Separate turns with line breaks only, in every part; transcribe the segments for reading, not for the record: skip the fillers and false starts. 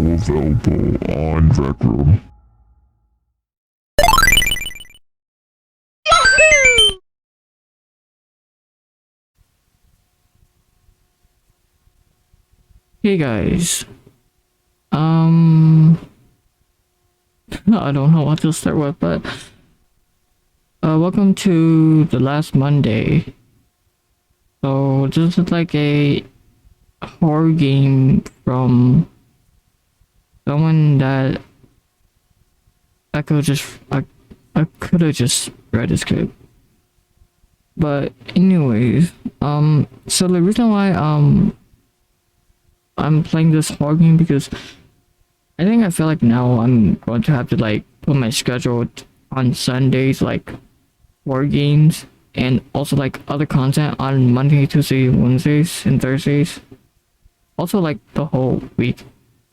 available on Rec Room.
Hey guys, I don't know what to start with, but welcome to the last Monday. So this is like a horror game from someone that I could just I could have just read the script. But anyways, so the reason why I'm playing this horror game because I feel like now I'm going to have to like put my schedule on Sundays like horror games and also like other content on Monday, Tuesday, Wednesdays, and Thursdays. Also like the whole week,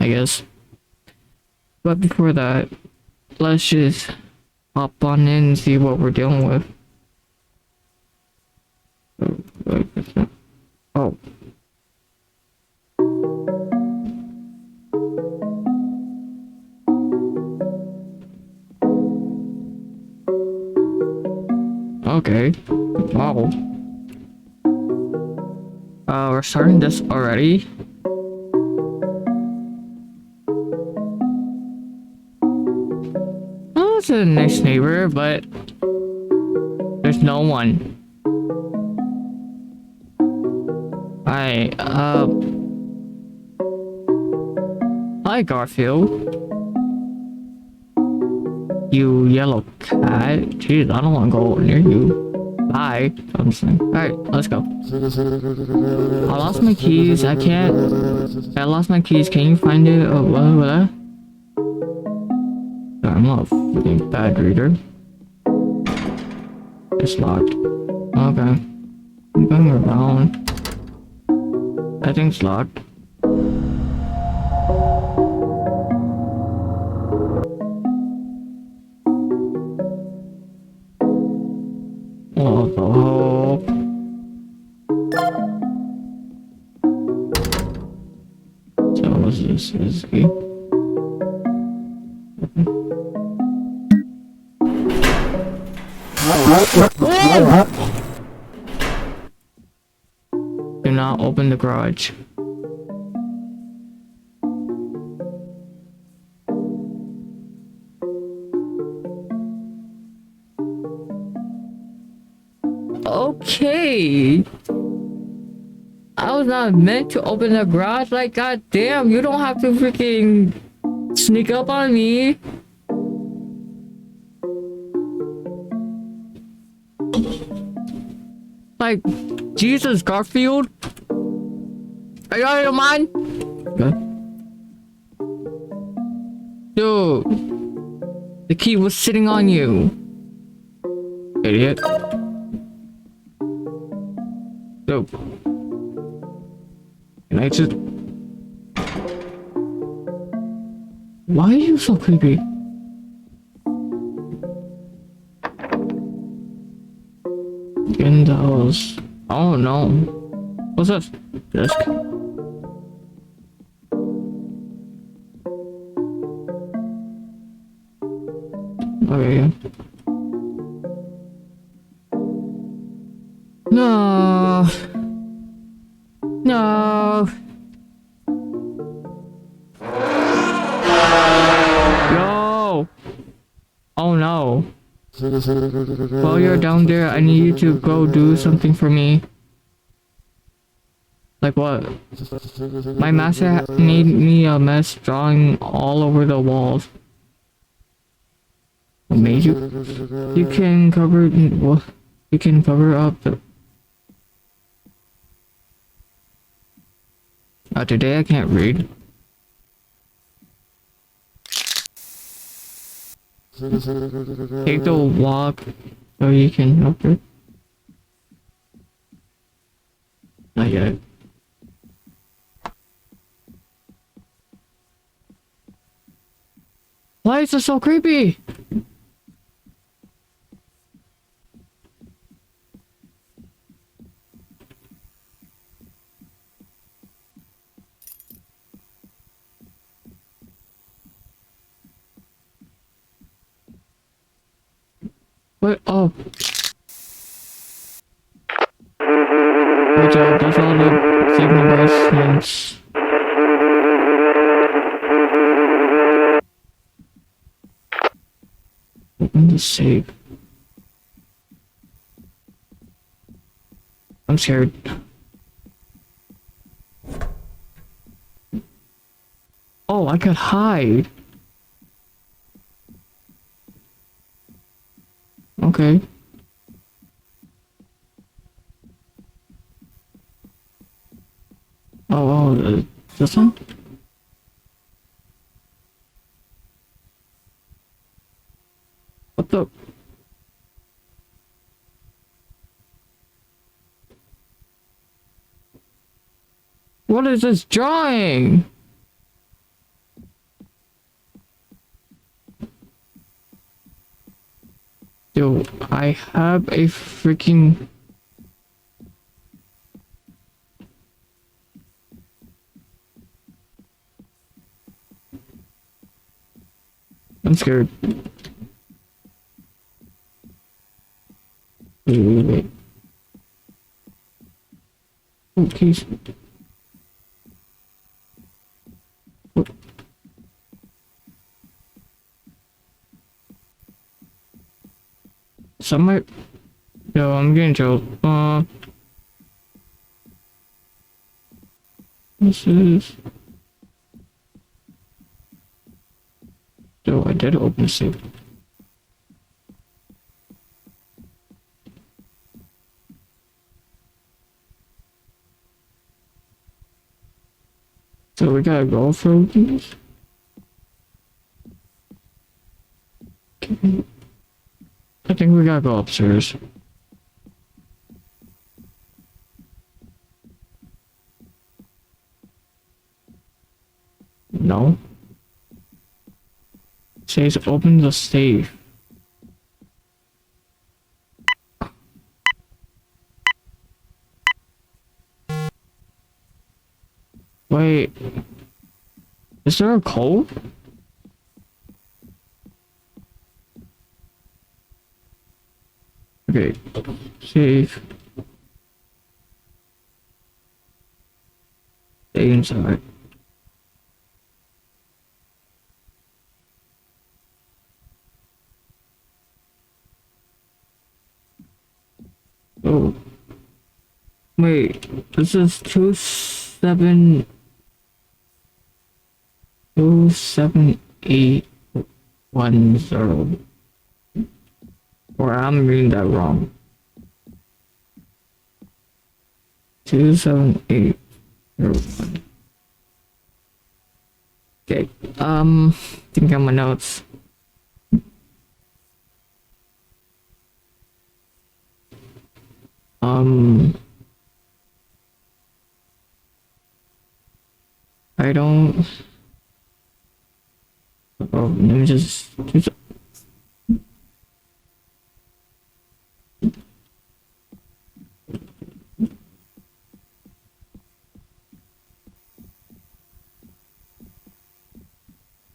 I guess. But before that, let's just hop on in and see what we're dealing with. Oh. Okay. Wow. We're starting this already. Oh, it's a nice neighbor, but there's no one. Hi, hi Garfield. You yellow cat. Jeez, I don't want to go near you. Bye. I'm just saying. Alright, let's go. I lost my keys. I lost my keys. Can you find it? Oh, what? Sorry, I'm not a freaking bad reader. It's locked. Okay. I'm going around. I think it's locked. What the hell? So what's this? Is he? Do not open the garage. Okay. I was not meant to open the garage. Like, goddamn, you don't have to freaking sneak up on me. Like, Jesus, Garfield. Are you out of your mind? Okay. Dude, the key was sitting on you. Idiot. Dude. Can I just... Why are you so creepy? In the house. Oh no. What's this? Desk. Okay, yeah. No. No. Yo. Oh no. While you're down there, I need you to go do something for me. Like what? My master made me a mess drawing all over the walls. What made you? You can cover... What? You can cover up the... Today I can't read. Take the walk so you can help it. Not yet. Why is this so creepy? What? Oh. Good job. That's all the saving devices. Open the safe. I'm scared. Oh, I could hide. Okay. This one? What the? What is this drawing? Yo, I have a freaking... I'm scared. Wait. Oh, keys. What? Somewhere... Yo, I'm getting chilled. This is... Yo, I did open the safe. So we gotta go for these? Okay. I think we gotta go upstairs. No. It says open the safe. Wait. Is there a code? Okay. Safe. Stay inside. Oh. Wait. This is 27810. Or I'm reading that wrong. 27801. Okay. Think on my notes. I don't. Oh, let me just do some.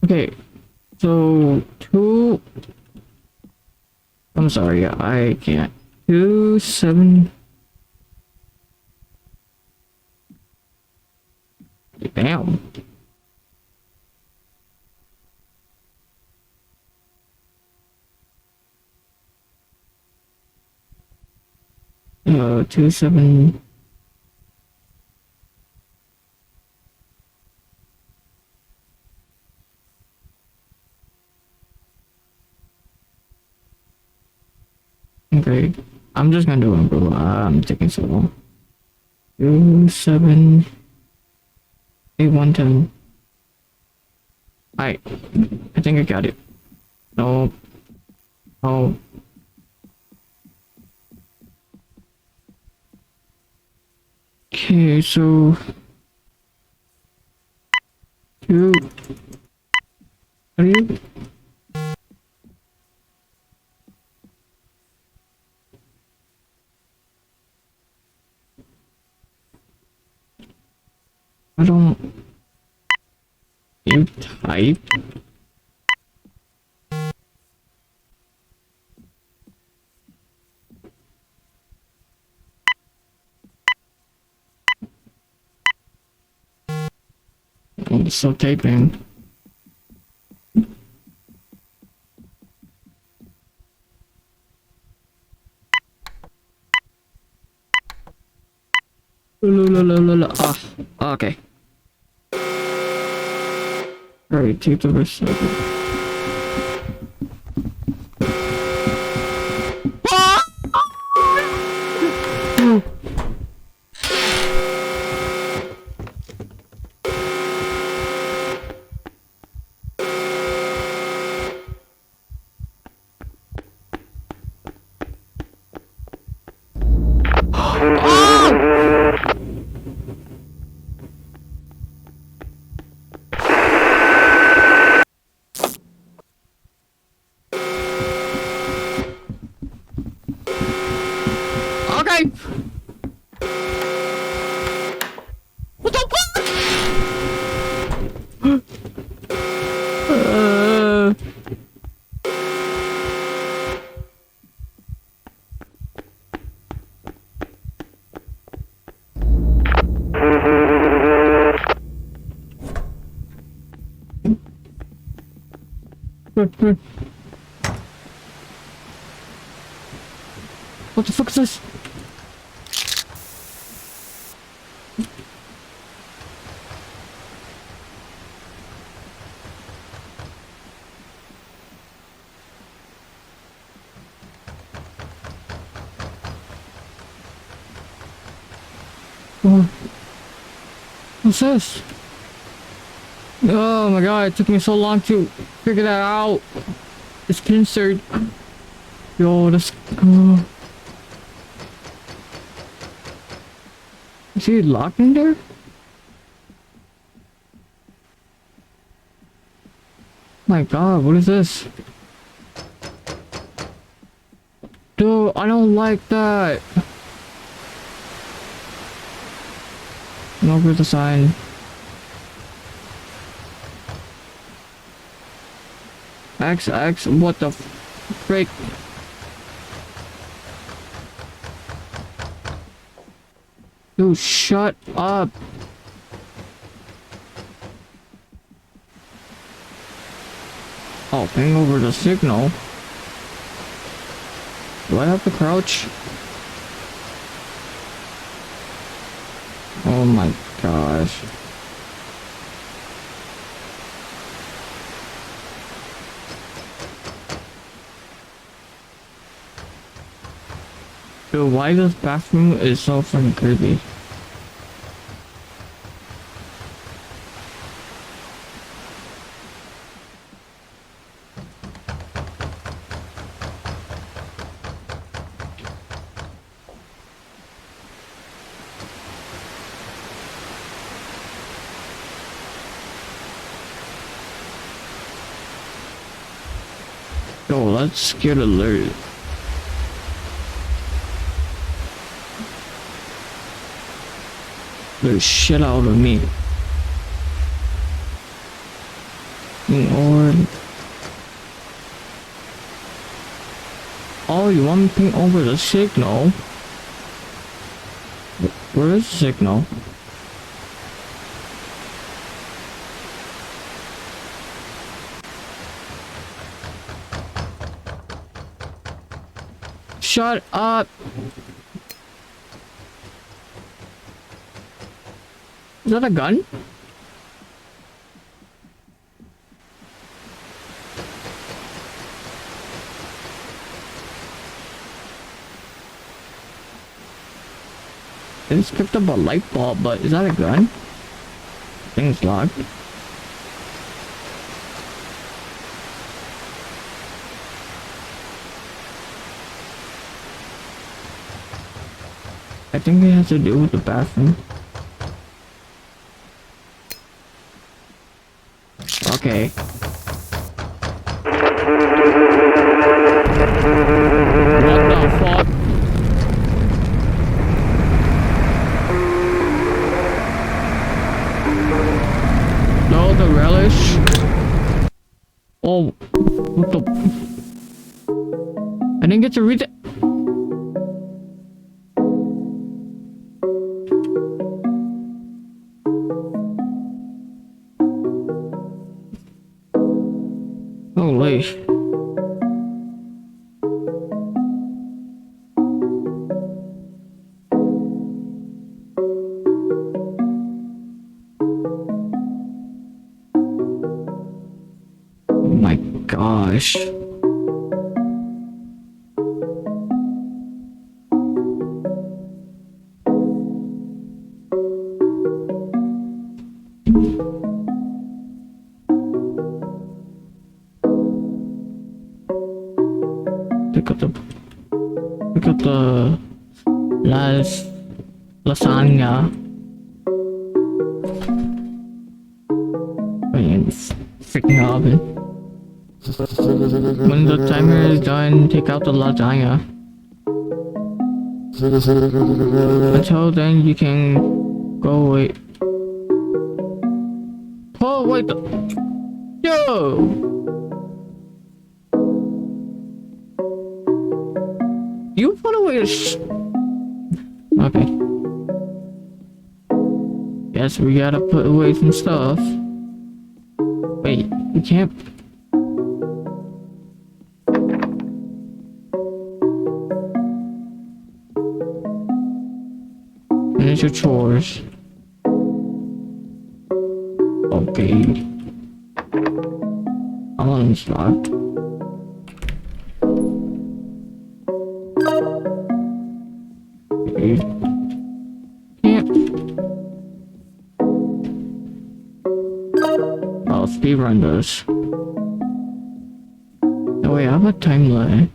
Okay, so I'm sorry, I can't. 27. Damn. Uh, 27. Okay, I'm just gonna do it, bro. I'm taking so long. 27810. I think I got it. No. Oh. Okay, so two. Are you? I don't. You type. I'm still taping. Ah, okay. Alright, tape the recycle. Okay. What the fuck? What the fuck is this? Oh, what's this? Oh my god, it took me so long to figure that out. It's pincered. Yo, let's go. Is he locked in there? My god, what is this? Dude, I don't like that. No good the sign. XX, what the freak? Dude, shut up. Oh, ping over the signal. Do I have to crouch? Oh my gosh. Dude, why this bathroom is so fucking creepy? Yo, let's get alert. The shit out of me. Or oh, you want me to ping over the signal? Where is the signal? Shut up! Is that a gun? I just picked up a light bulb, but is that a gun? Thing's locked. I think it has to do with the bathroom. Okay. What the fuck? No, the relish. Oh, what the? I didn't get to read it. Holy. Oh my gosh. Look at the lasagna. And freaking oven. When the timer is done, take out the lasagna. Until then, you can go wait. Oh wait, yo! You put away okay. Guess we gotta put away some stuff. Wait, we can't. Finish your chores. Okay. I'm on the spot. Okay. Can't. I'll speedrun this. Oh wait, I have a time limit.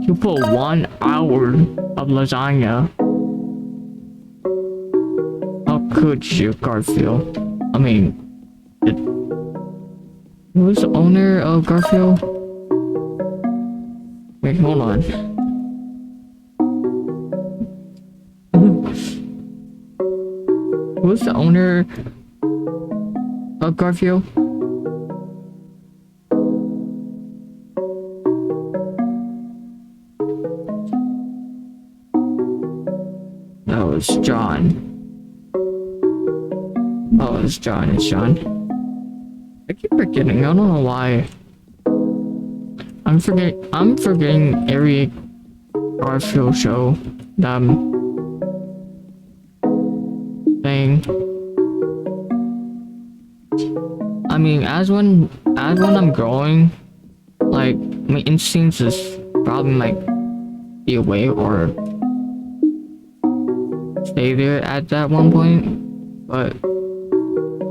You put 1 hour of lasagna. How could you, Garfield? I mean, who's the owner of Garfield? Wait, hold on. Who's the owner of Garfield? That was John. Oh, it's John. It's John. I keep forgetting. I don't know why. I'm forgetting every Garfield show that I'm saying. I mean, as when I'm growing, like my instincts is probably like be away or stay there at that one point, but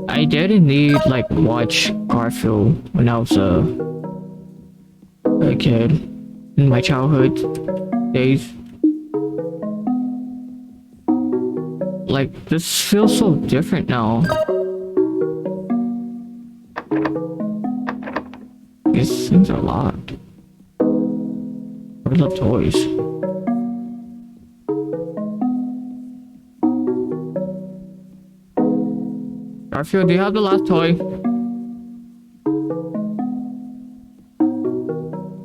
I did indeed like watch Garfield when I was a kid in my childhood days. Like this feels so different now. These things are locked. Where's the toys? Garfield, do you have the last toy?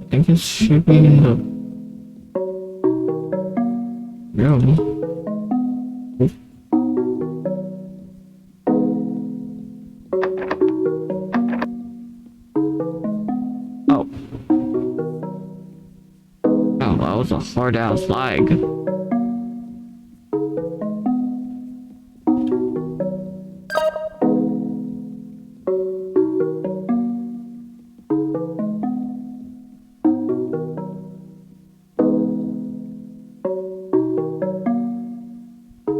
I think it should be in the room. Oh. Oh, that was a hard ass lag.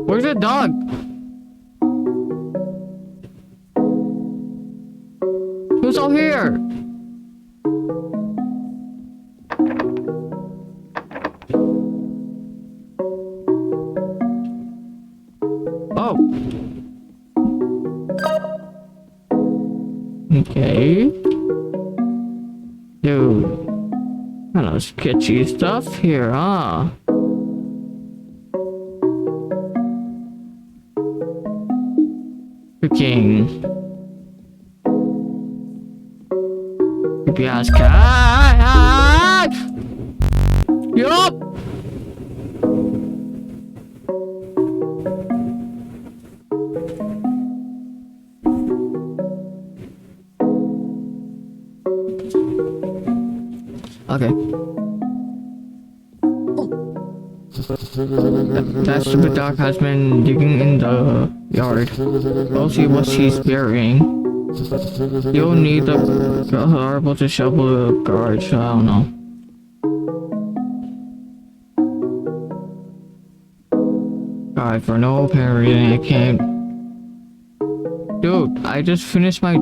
Where's the dog? Who's out here? Oh. Okay. Dude. Kind of sketchy stuff here, huh? Freaking creepy ass cat. Yup. Okay. That stupid dog has been digging in the yard. We'll see what she's burying. You'll need the marble to shovel the garage, so I don't know. God, for no apparent reason, I can't. Dude, I just finished my.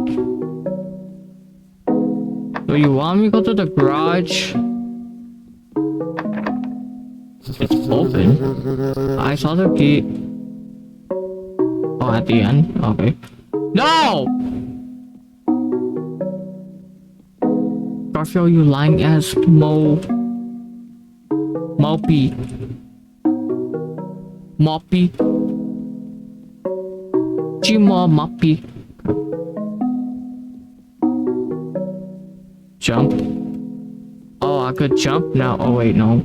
So you want me to go to the garage? It's open. I saw the key. Oh, at the end? Okay. No! Garfield, you lying ass Mopey. Chima Moppy. Jump. Oh, I could jump now. Oh, wait, no.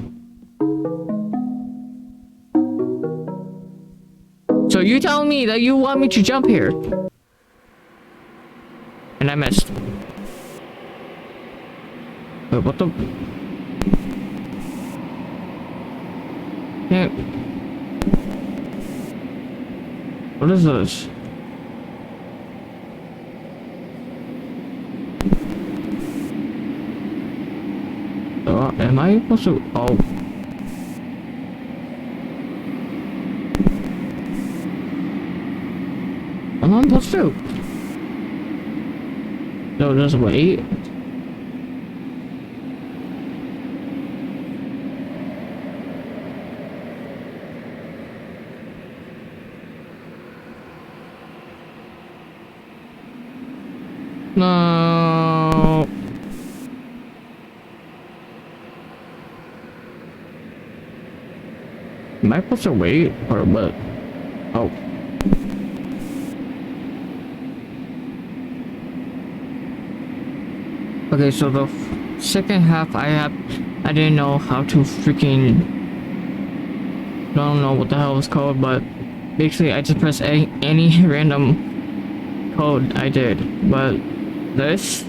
So you telling me that you want me to jump here? And I missed. Wait, what the? Can't. What is this? Am I supposed to? Oh. Am I supposed to? No, just wait. No. Am I supposed to wait or what? Oh. Okay, so the second half I didn't know how to freaking. I don't know what the hell it's called, but basically I just pressed any random code I did. But this,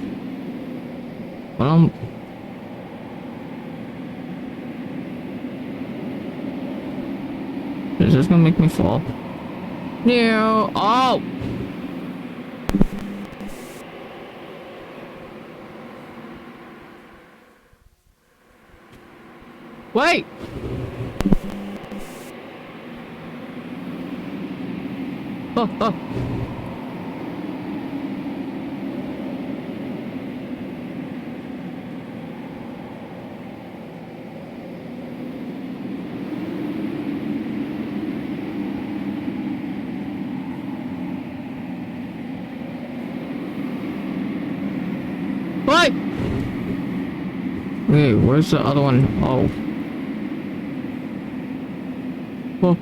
well, is this gonna make me fall? No. Oh. Wait. Oh. Wait. Wait, where's the other one? Oh. Oh.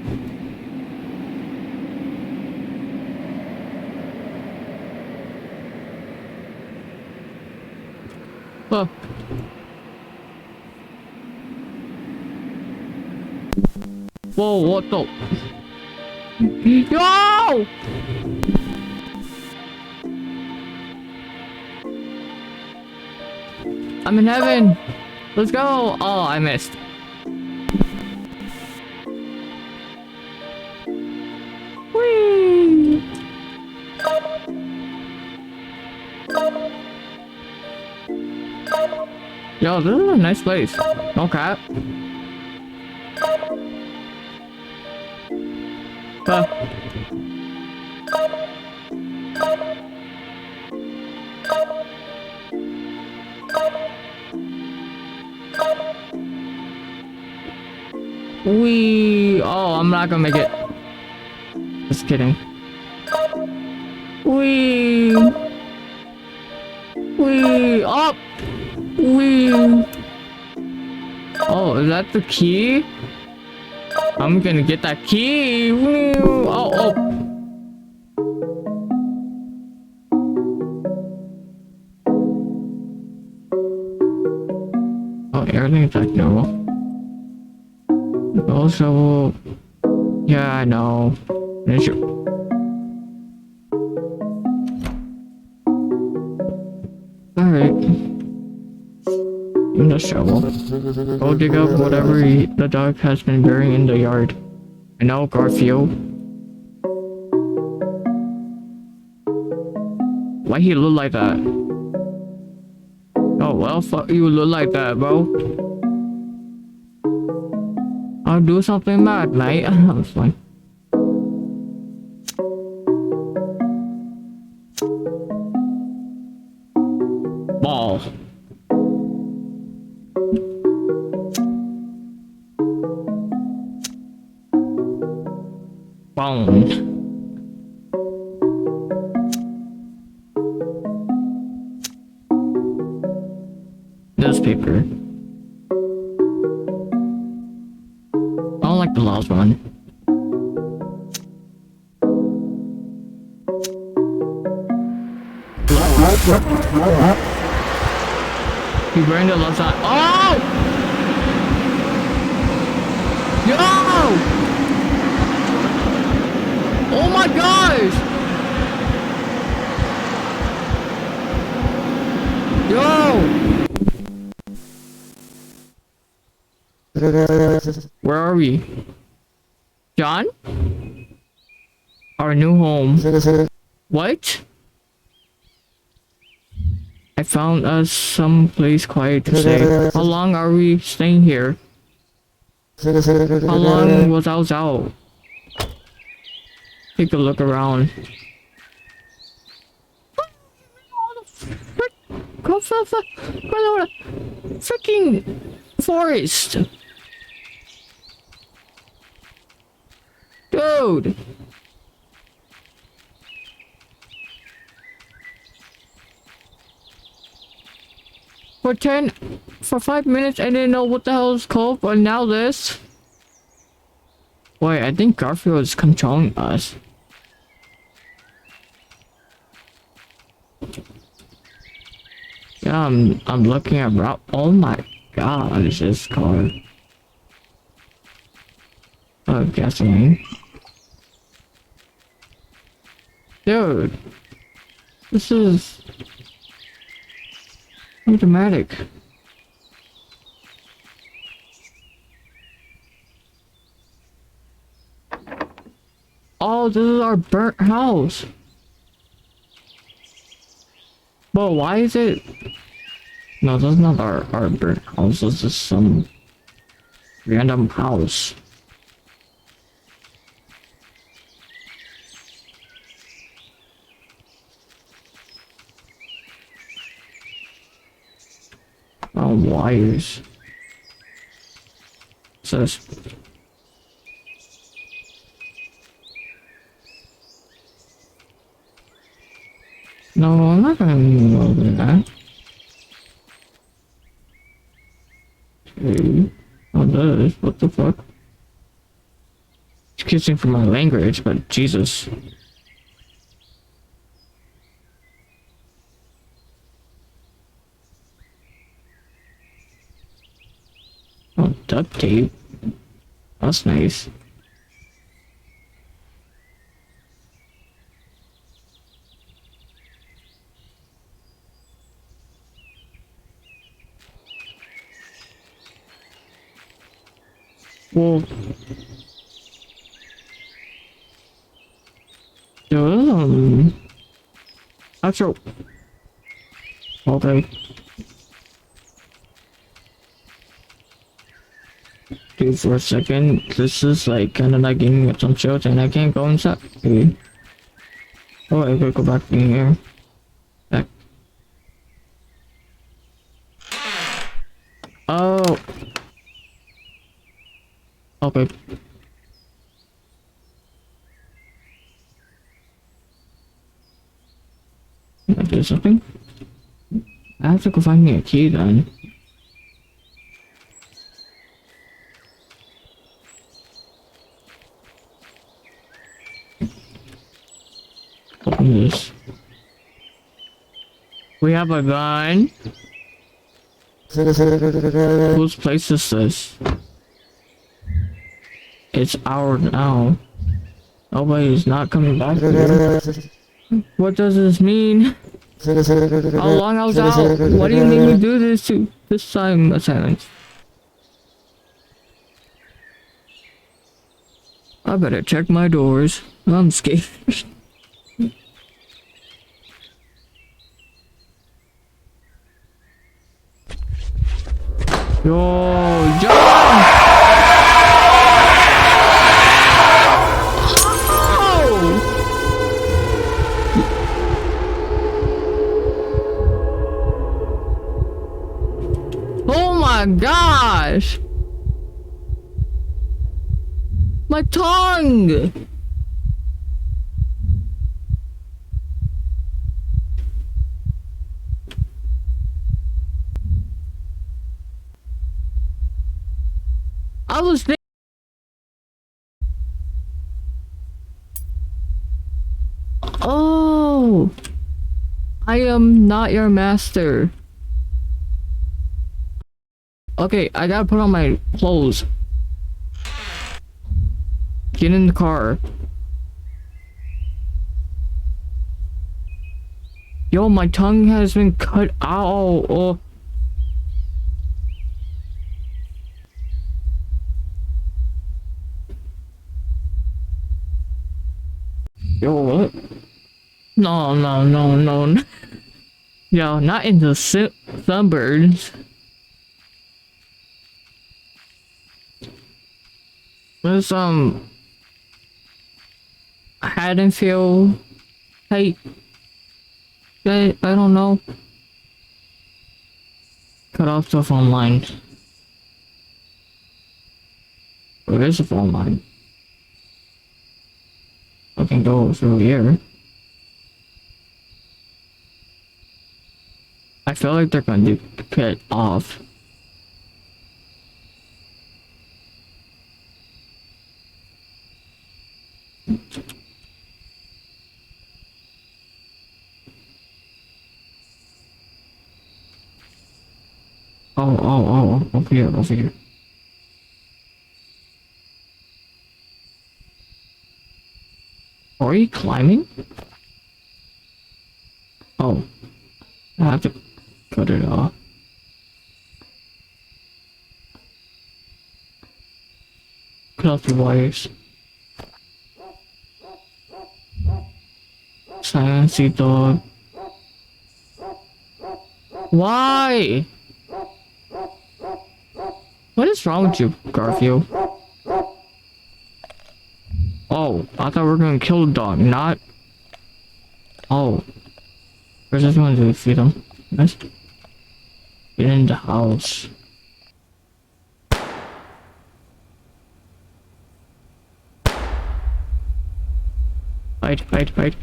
Oh. Whoa, what the? Yo! I'm in heaven. Let's go. Oh, I missed. Whee! Yo, this is a nice place. No cap. Wee! Oh, I'm not gonna make it. Just kidding. Wee! Wee! Up! Wee! Oh, is that the key? I'm gonna get that key. Wee! Oh! Oh, everything's like normal. Also, yeah, I know. Alright. Even though the shovel. Go dig up whatever the dog has been burying in the yard. I know, Garfield. Why he look like that? Oh well, fuck you look like that, bro. I'll do something mad, mate. I'm fine. Ball. Bone. Newspaper. I don't like the last one. He burned the left side. Oh! Yo! Oh my gosh! Yo! Where are we? John? Our new home. What? I found us some place quiet to stay. How long are we staying here? How long was I out? Take a look around. Go for the freaking forest. Dude. For 5 minutes I didn't know what the hell is called, but now this. Wait, I think Garfield is controlling us. Yeah, I'm looking at route. Oh my god, is this car? Oh, gasoline. Dude, this is so dramatic. Oh, this is our burnt house. But why is it? No, that's not our burnt house. This is some random house. Oh, wires. Says. No, I'm not gonna move over that. Okay. Oh, this. What the fuck? Excuse me for my language, but Jesus. Oh, duct tape. That's nice. Well, actually, okay. Dude, for a second, this is like kind of like giving me some chills, and I can't go inside. Okay. Oh, I could go back in here. Back. Oh. Okay. Can I do something? I have to go find me a key then. Open this. We have a gun. Whose place is this? It's ours now. Nobody's not coming back here. What does this mean? How long I was out? Why do you make me do this to this time assignment? I better check my doors. I'm scared. Yo, John! Oh my gosh! My tongue! I was thinking. Oh! I am not your master. Okay, I gotta put on my clothes. Get in the car. Yo, my tongue has been cut out. Oh. Yo, what? No, no, no, no. Yo, not in the suburbs. There's Haddonfield type. I don't know. Cut off the phone line. Where is the phone line? I can go through here. I feel like they're going to cut off. Oh, over here, over here. Are you climbing? Oh, I have to cut it off. Cut off the wires. Sciencey dog. Why? What is wrong with you, Garfield? Oh, I thought we were gonna kill the dog, not. Oh. We're just going to feed him. Let's get in the house. Hide, hide, hide.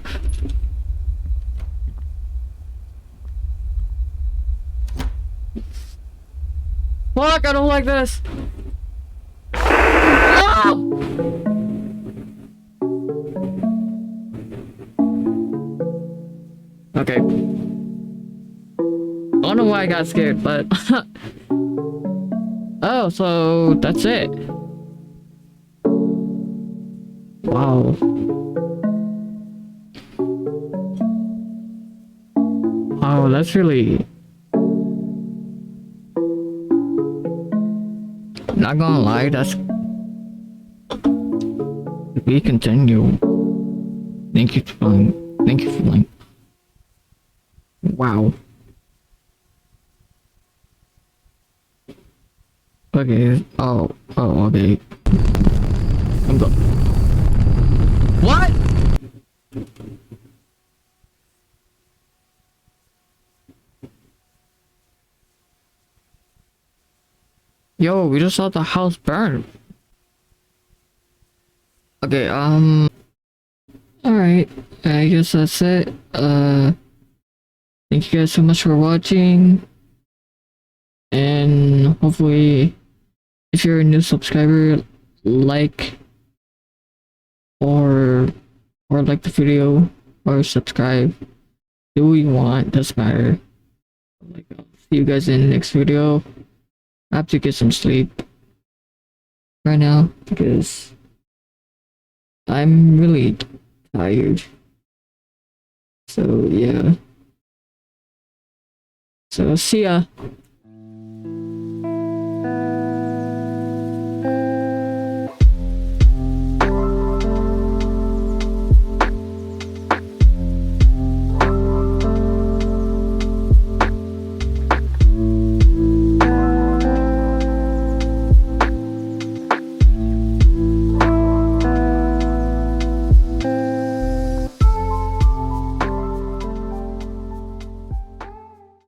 Fuck, I don't like this! No! Okay. I don't know why I got scared, but... Oh, so that's it. Wow. Wow, that's really... Not gonna lie, that's... We continue. Thank you for playing. Thank you for playing. Wow. Okay. Oh, okay. I'm go. What? Yo, we just saw the house burn. Okay, alright. I guess that's it. Thank you guys so much for watching. And hopefully, if you're a new subscriber, like or like the video or subscribe. Do what you want, doesn't matter. Like, I'll see you guys in the next video. I have to get some sleep right now because I'm really tired. So yeah. So see ya.